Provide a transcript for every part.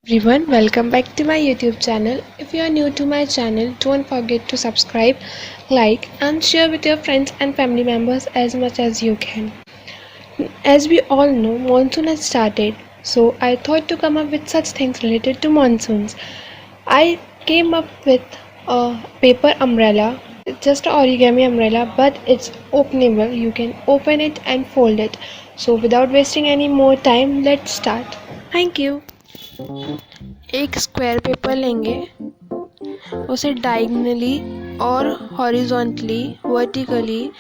Everyone, welcome back to my YouTube channel. If you are new to my channel, don't forget to subscribe, like and share with your friends and family members as much as you can. As we all know, monsoon has started, so I thought to come up with such things related to monsoons. I came up with a paper umbrella. It's just an origami umbrella, but it's openable. You can open it and fold it. So without wasting any more time, let's start. Thank you. एक square paper लेंगे, उसे diagonally और horizontally vertically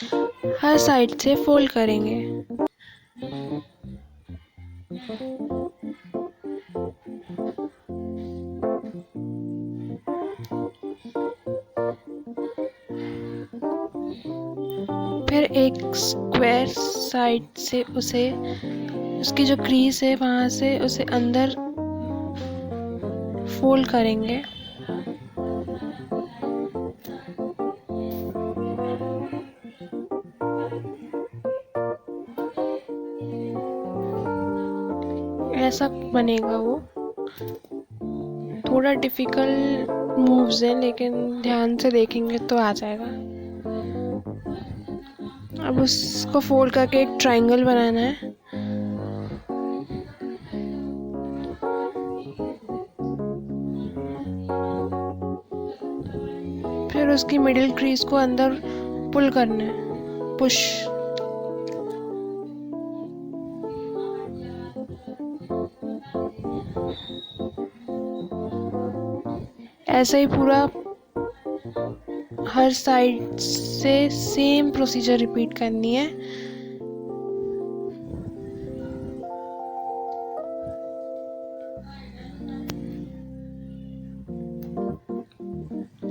हर side से fold करेंगे। फिर एक square side से उसे उसकी जो क्रीज है वहाँ से उसे अंदर फोल्ड करेंगे। ऐसा बनेगा वो। थोड़ा डिफिकल्ट मूव्स हैं, लेकिन ध्यान से देखेंगे तो आ जाएगा। अब उसको फोल्ड करके एक ट्रायंगल बनाना है। फिर उसकी मिडिल क्रीज को अंदर पुल करना है, पुश। ऐसे ही पूरा हर साइड से सेम प्रोसीजर रिपीट करनी है।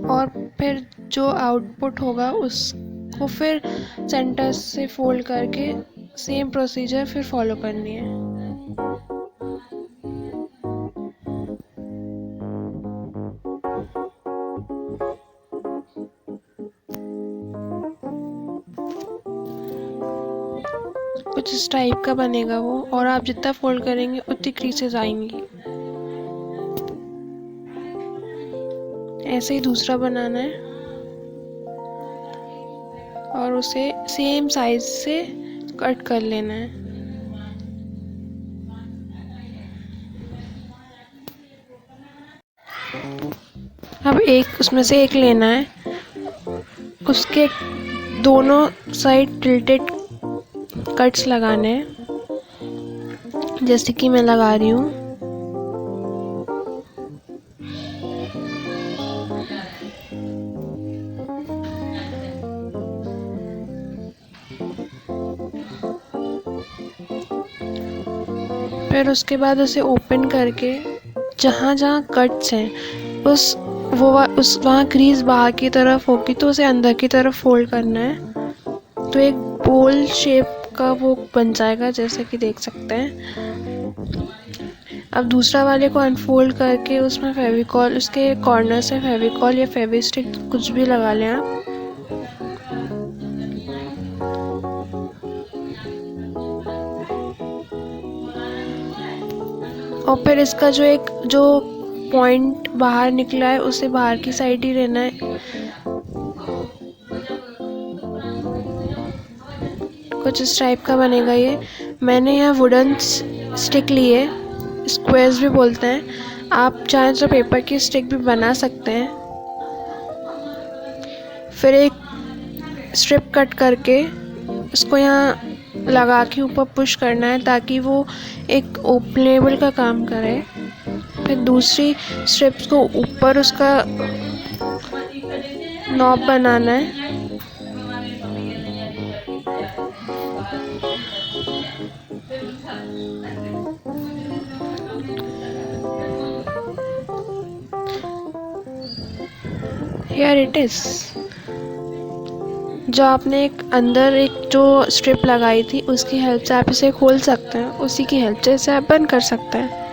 और फिर जो आउटपुट होगा उसको फिर सेंटर से फोल्ड करके सेम प्रोसीजर फिर फॉलो करनी है। कुछ इस टाइप का बनेगा वो, और आप जितना फोल्ड करेंगे उतनी क्रीसेस आएंगी। ऐसे ही दूसरा बनाना है और उसे सेम साइज से कट कर लेना है। अब एक उसमें से एक लेना है, उसके दोनों साइड टिल्टेड कट्स लगाने हैं, जैसे कि मैं लगा रही हूँ। फिर उसके बाद उसे ओपन करके जहाँ जहाँ कट्स हैं वहाँ क्रीज बाहर की तरफ होगी, तो उसे अंदर की तरफ फोल्ड करना है। तो एक बोल शेप का वो बन जाएगा, जैसे कि देख सकते हैं। अब दूसरा वाले को अनफोल्ड करके उसमें फेविकॉल, उसके कॉर्नर से फेविकॉल या फेविस्टिक कुछ भी लगा लें आप। और फिर इसका जो पॉइंट बाहर निकला है उसे बाहर की साइड ही रहना है। कुछ इस टाइप का बनेगा ये। मैंने यहाँ वुडन स्टिक ली है, स्क्वेयर्स भी बोलते हैं। आप चाहें तो पेपर की स्टिक भी बना सकते हैं। फिर एक स्ट्रिप कट करके उसको यहाँ लगा के ऊपर पुश करना है, ताकि वो एक ओपनेबल का काम करे। फिर दूसरी स्ट्रिप्स को ऊपर उसका नॉब बनाना है। Here it is। जो आपने अंदर एक जो स्ट्रिप लगाई थी उसकी हेल्प से आप इसे खोल सकते हैं, उसी की हेल्प से इसे आप बंद कर सकते हैं।